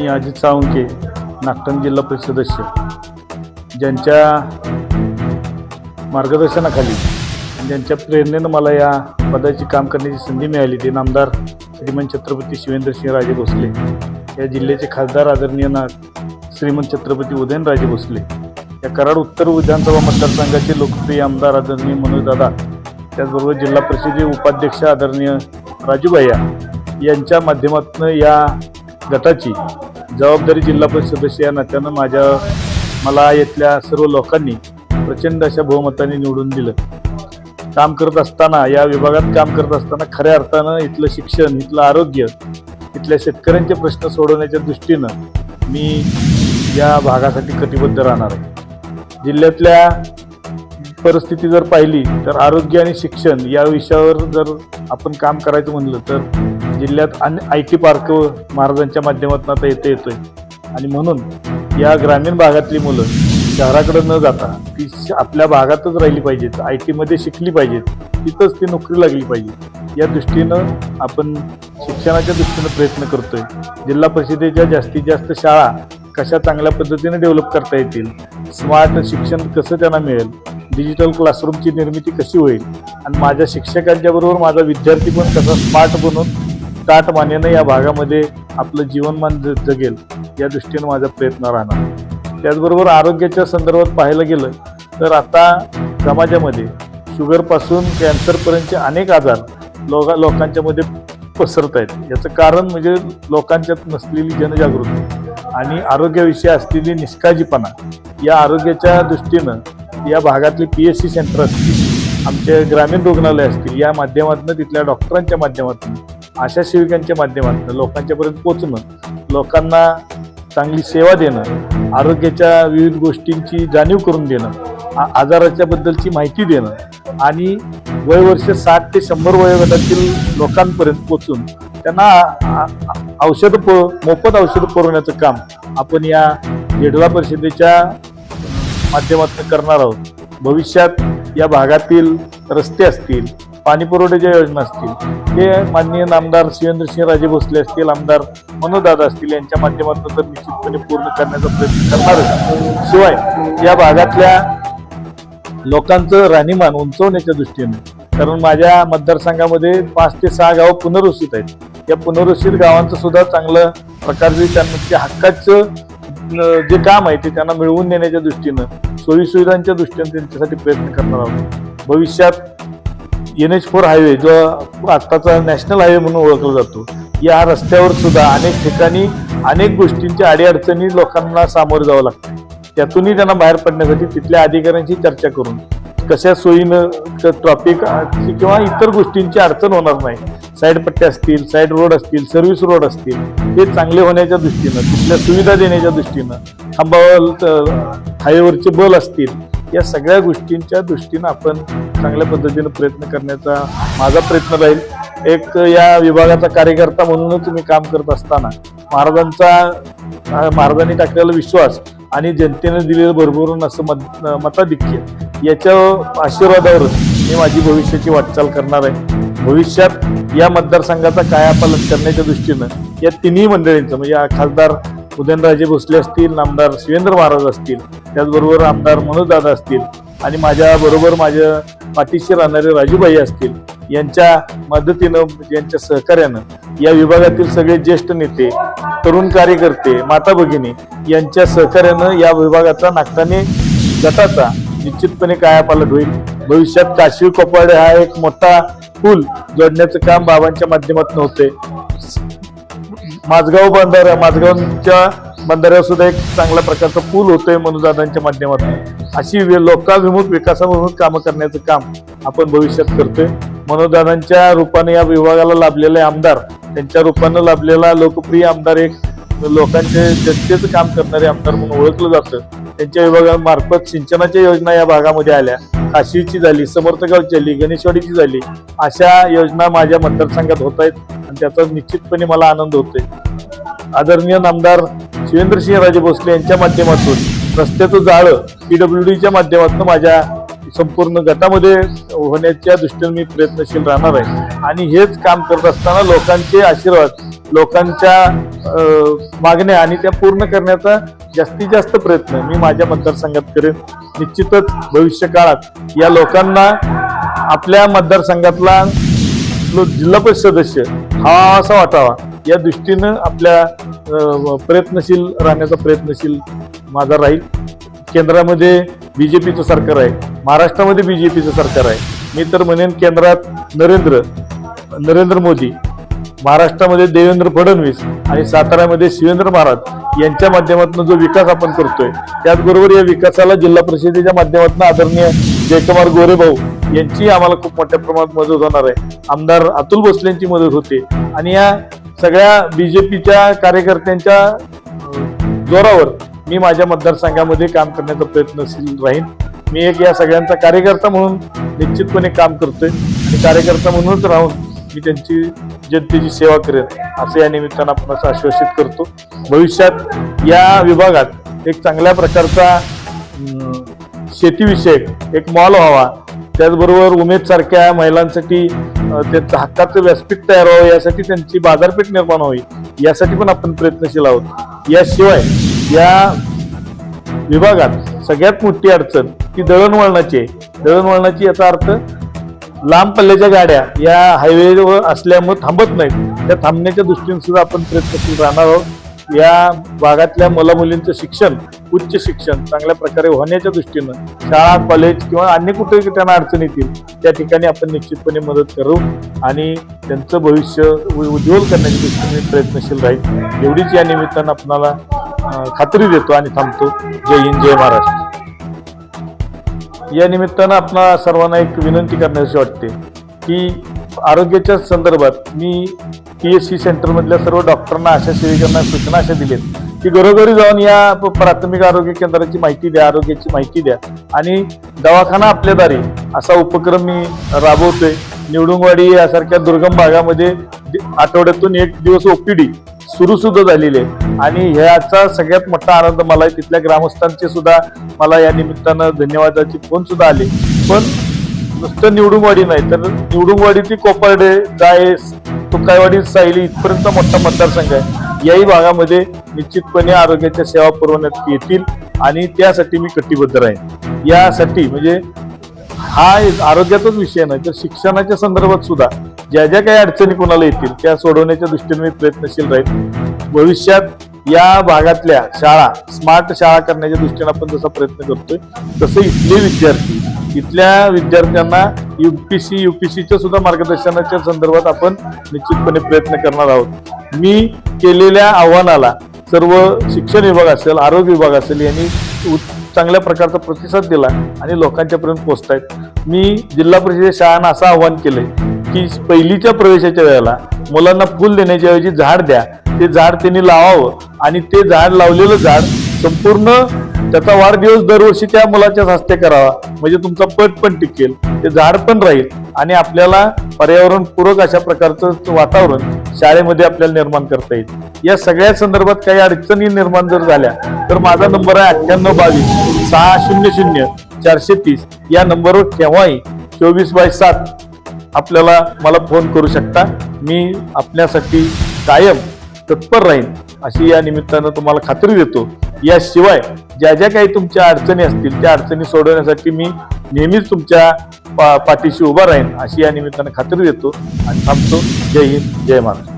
मी अजित साळुंखे, नागटंग जिल्हा परिषद सदस्य, ज्यांच्या मार्गदर्शनाखाली ज्यांच्या प्रेरणेनं मला या पदाची काम करण्याची संधी मिळाली ते नामदार श्रीमंत छत्रपती शिवेंद्रसिंहराजे भोसले, या जिल्ह्याचे खासदार आदरणीय श्रीमंत छत्रपती उदयनराजे भोसले, या कराड उत्तर विधानसभा मतदारसंघाचे लोकप्रिय आमदार आदरणीय मनोजदादा, त्याचबरोबर जिल्हा परिषदेचे उपाध्यक्ष आदरणीय राजूभैया यांच्या माध्यमातून या गटाची जबाबदारी जिल्हा परिषद सदस्य या नात्यानं मला इथल्या सर्व लोकांनी प्रचंड अशा बहुमताने निवडून दिलं. काम करत असताना, या विभागात काम करत असताना खऱ्या अर्थानं इथलं शिक्षण, इथलं आरोग्य, इथल्या शेतकऱ्यांचे प्रश्न सोडवण्याच्या दृष्टीनं मी या भागासाठी कटिबद्ध राहणार आहे. जिल्ह्यातल्या परिस्थिती जर पाहिली तर आरोग्य आणि शिक्षण या विषयावर जर आपण काम करायचं म्हणलं तर जिल्ह्यात IT पार्क महाराजांच्या माध्यमातून आता येतोय आणि म्हणून या ग्रामीण भागातली मुलं शहराकडे न जाता ती आपल्या भागातच राहिली पाहिजेत, IT मध्ये शिकली पाहिजेत, तिथंच ती नोकरी लागली पाहिजे. या दृष्टीनं आपण शिक्षणाच्या दृष्टीनं प्रयत्न करतोय. जिल्हा परिषदेच्या जास्तीत जास्त शाळा कशा चांगल्या पद्धतीने डेव्हलप करता येतील, स्मार्ट शिक्षण कसं त्यांना मिळेल, डिजिटल क्लासरूमची निर्मिती कशी होईल आणि माझ्या शिक्षकांच्या बरोबर माझा विद्यार्थी पण कसा स्मार्ट बनून ताट मानेनं या भागामध्ये आपलं जीवनमान जगेल, या दृष्टीनं माझा प्रयत्न राहणार. त्याचबरोबर आरोग्याच्या संदर्भात पाहायला गेलं तर आता समाजामध्ये शुगरपासून कॅन्सरपर्यंतचे अनेक आजार लोकांच्या मध्ये पसरत आहेत. याचं कारण म्हणजे लोकांच्यात नसलेली जनजागृती आणि आरोग्याविषयी असलेली निष्काळजीपणा. या आरोग्याच्या दृष्टीनं या भागातले PSC सेंटर असतील, आमचे ग्रामीण रुग्णालय असतील, या माध्यमातून तिथल्या डॉक्टरांच्या माध्यमातून, आशा सेविकांच्या माध्यमातून लोकांच्यापर्यंत पोचणं, लोकांना चांगली सेवा देणं, आरोग्याच्या विविध गोष्टींची जाणीव करून देणं, आजाराच्या बद्दलची माहिती देणं आणि वयवर्ष 60 ते 100 वयोगटातील लोकांपर्यंत पोचून त्यांना मोफत औषधं पुरवण्याचं काम आपण या जिल्हा परिषदेच्या माध्यमातून करणार आहोत. भविष्यात या भागातील रस्ते असतील, पाणी पुरवठ्याच्या योजना असतील, हे माननीय नामदार शिवेंद्रसिंहराजे भोसले असतील, आमदार मनोजदादा असतील, यांच्या माध्यमातून तर निश्चितपणे पूर्ण करण्याचा प्रयत्न करणार आहे. शिवाय या भागातल्या लोकांचं राहणीमान उंचवण्याच्या दृष्टीने, कारण माझ्या मतदारसंघामध्ये 5 ते 6 गावं पुनर्वसित आहेत. या पुनर्वसित गावांचं सुद्धा चांगलं प्रकारचे त्यांच्या हक्काचं जे काम आहे ते त्यांना मिळवून देण्याच्या दृष्टीनं, सोयीसुविधांच्या दृष्टीने त्यांच्यासाठी प्रयत्न करणार आहोत. भविष्यात NH4 हायवे, जो आत्ताचा नॅशनल हायवे म्हणून ओळखला जातो, या रस्त्यावर सुद्धा अनेक ठिकाणी अनेक गोष्टींच्या अडीअडचणी लोकांना सामोरं जावं लागतं. त्यातूनही त्यांना बाहेर पडण्यासाठी तिथल्या अधिकाऱ्यांशी चर्चा करून कशा सोयीनं ट्रॉफिक किंवा इतर गोष्टींची अडचण होणार नाही, साईड पट्ट्या असतील, साईड रोड असतील, सर्व्हिस रोड असतील, हे चांगले होण्याच्या दृष्टीनं, तिथल्या सुविधा देण्याच्या दृष्टीनं, खांबावर हायवेवरचे बल असतील, या सगळ्या गोष्टींच्या दृष्टीनं आपण चांगल्या पद्धतीनं प्रयत्न करण्याचा माझा प्रयत्न राहील. एक या विभागाचा कार्यकर्ता म्हणूनच मी काम करत असताना महाराजांनी टाकलेला विश्वास आणि जनतेने दिलेलं भरभरून असं मताधिक्य, याच्या आशीर्वादावरच मी माझी भविष्याची वाटचाल करणार आहे. भविष्यात या मतदारसंघाचा कायापालट करण्याच्या दृष्टीनं या तिन्ही मंडळींचं, म्हणजे खासदार उदयनराजे भोसले असतील, नामदार शिवेंद्र महाराज असतील, त्याचबरोबर आमदार मनोजदादा असतील आणि माझ्याबरोबर माझ्या पाठीशी राहणारे राजूभाई असतील, यांच्या मदतीनं, यांच्या सहकार्यानं या विभागातील सगळे ज्येष्ठ नेते, तरुण कार्यकर्ते, माता भगिनी यांच्या सहकार्यानं या विभागाचा नागटाणे गटाचा निश्चितपणे कायापालट होईल. भविष्यात काशीळ कोपाडे हा एक मोठा पूल जोडण्याचं काम बाबांच्या माध्यमातून होते. माझगावच्या बंधाऱ्यावर सुद्धा एक चांगल्या प्रकारचा पूल होतोय मनोजदादांच्या माध्यमातून. अशी लोकाभिमुख, विकासाभिमुख कामं करण्याचं काम आपण भविष्यात करतोय. मनोजदादांच्या रूपाने या विभागाला लाभलेले आमदार, त्यांच्या रूपानं लाभलेला लोकप्रिय आमदार, एक लोकांचे जनतेचं काम करणारे आमदार म्हणून ओळखलं जातं. त्यांच्या विभागामार्फत सिंचनाच्या योजना या भागामध्ये आल्या, काशीची झाली, समर्थगावची झाली, गणेशवाडीची झाली, अशा योजना माझ्या मतदारसंघात होत आहेत आणि त्याचा निश्चितपणे मला आनंद होतोय. आदरणीय नामदार शिवेंद्रसिंहराजे भोसले यांच्या माध्यमातून रस्त्याचं जाळं PWDच्या माध्यमातून माझ्या संपूर्ण गटामध्ये होण्याच्या दृष्टीने मी प्रयत्नशील राहणार आहे आणि हेच काम करत असताना लोकांचे आशीर्वाद लोकांच्या मागण्या आणि त्या पूर्ण करण्याचा जास्तीत जास्त प्रयत्न मी माझ्या मतदारसंघात करेन. निश्चितच भविष्य काळात या लोकांना आपल्या मतदारसंघातला जिल्हा परिषद सदस्य हा असा वाटावा या दृष्टीनं आपल्या प्रयत्नशील राहण्याचा प्रयत्नशील माझा राहील. केंद्रामध्ये बीजेपीचं सरकार आहे, महाराष्ट्रामध्ये बीजेपीचं सरकार आहे. मी तर म्हणेन केंद्रात नरेंद्र मोदी, महाराष्ट्रामध्ये देवेंद्र फडणवीस आणि साताऱ्यामध्ये शिवेंद्र महाराज यांच्या माध्यमातून जो विकास आपण करतोय, त्याचबरोबर या विकासाला जिल्हा परिषदेच्या माध्यमातून आदरणीय जयकुमार गोरे भाऊ यांची आम्हाला खूप मोठ्या प्रमाणात मदत होणार आहे. आमदार अतुल भोसलेंची मदत होते आणि या सगळ्या बीजेपीच्या कार्यकर्त्यांच्या जोरावर मी माझ्या मतदारसंघामध्ये काम करण्याचा प्रयत्नशील राहीन. मी एक या सगळ्यांचा कार्यकर्ता म्हणून निश्चितपणे काम करतोय आणि कार्यकर्ता म्हणूनच राहून मी त्यांची जनतेची सेवा करेन असं या निमित्तानं आपण आश्वासित करतो. भविष्यात या विभागात एक चांगल्या प्रकारचा शेतीविषयक एक मॉल व्हावा, त्याचबरोबर उमेद सारख्या महिलांसाठी त्यांचं हक्काचं व्यासपीठ तयार व्हावं, यासाठी त्यांची बाजारपेठ निर्माण व्हावी, यासाठी पण आपण प्रयत्नशील आहोत. याशिवाय या विभागात सगळ्यात मोठी अडचण ही दळणवळणाची आहे. दळणवळणाची याचा अर्थ लांब पल्ल्याच्या गाड्या या हायवेवर असल्यामुळे थांबत नाहीत. त्या थांबण्याच्या दृष्टीने सुद्धा आपण प्रयत्नशील राहणार आहोत. या भागातल्या मुलामुलींचं शिक्षण, उच्च शिक्षण चांगल्या प्रकारे होण्याच्या दृष्टीनं शाळा, कॉलेज किंवा अन्य कुठेही त्यांना अडचण येतील त्या ठिकाणी आपण निश्चितपणे मदत करू आणि त्यांचं भविष्य उज्ज्वल करण्याच्या दृष्टीने प्रयत्नशील राहील एवढीच या निमित्तानं आपणाला खात्री देतो आणि थांबतो. जय हिंद, जय महाराष्ट्र. या निमित्तानं आपणा सर्वांना एक विनंती करण्याची वाटते की आरोग्याच्या संदर्भात मी PSC सेंटरमधल्या सर्व डॉक्टरांना, आशा सेविकांना सूचना अशा दिलेत की घरोघरी जाऊन या प्राथमिक आरोग्य केंद्राची माहिती द्या, आरोग्याची माहिती द्या आणि दवाखाना आपल्या दारी असा उपक्रम मी राबवतोय. निवडुंगवाडी यासारख्या दुर्गम भागामध्ये आठवड्यातून एक दिवस OPD सुरू सुद्धा झालेली आहे आणि ह्याचा सगळ्यात मोठा आनंद मला आहे. तिथल्या ग्रामस्थांचे सुद्धा मला या निमित्तानं धन्यवादाचे फोन सुद्धा आले. पण नुसतं निवडुंगवाडी नाही तर निवडुंगवाडी ती कोपर्डे, जायस, तुकाईवाडी, सायली इथपर्यंत मोठा मतदारसंघ आहे. याही भागामध्ये निश्चितपणे आरोग्याच्या सेवा पुरवण्यात येतील आणि त्यासाठी मी कटिबद्ध राहीन. यासाठी म्हणजे हा आरोग्याचाच विषय नाही तर शिक्षणाच्या संदर्भात सुद्धा ज्या ज्या काही अडचणी कोणाला येतील त्या सोडवण्याच्या दृष्टीने मी प्रयत्नशील राहील. भविष्यात या भागातल्या शाळा स्मार्ट शाळा करण्याच्या दृष्टीने आपण जसा प्रयत्न करतोय तसं इथल्या विद्यार्थ्यांना UPCच्या सुद्धा मार्गदर्शनाच्या संदर्भात आपण निश्चितपणे प्रयत्न करणार आहोत. मी केलेल्या आव्हानाला सर्व शिक्षण विभाग असेल, आरोग्य विभाग असेल यांनी चांगल्या प्रकारचा प्रतिसाद दिला आणि लोकांच्या पर्यंत पोहोचतायत. मी जिल्हा परिषद शाळांना असं आवाहन केलंय की पहिलीच्या प्रवेशाच्या वेळेला मुलांना फुल देण्याच्या ऐवजी झाड द्या, ते झाड त्यांनी लावावं आणि ते झाड लावलेलं झाड संपूर्ण त्याचा वाढदिवस दरवर्षी त्या मुलाच्याच हस्ते करावा म्हणजे तुमचा पट पण टिकेल, ते झाड पण राहील आणि आपल्याला पर्यावरण पूरक अशा प्रकारचं वातावरण शाळेमध्ये आपल्याला निर्माण करता येईल. या सगळ्या संदर्भात काही अडचणी निर्माण जर झाल्या तर माझा नंबर आहे 9822-600-430 या नंबरवर केव्हाही 24/7 आपल्याला मला फोन करू शकता. मी आपल्यासाठी कायम तत्पर राहीन अशी या निमित्तानं तुम्हाला खात्री देतो. याशिवाय ज्या ज्या काही तुमच्या अडचणी असतील त्या अडचणी सोडवण्यासाठी मी नेहमीच तुमच्या पाठीशी उभा राहीन अशी या निमित्तानं खात्री देतो आणि थांबतो. जय हिंद, जय महाराष्ट्र.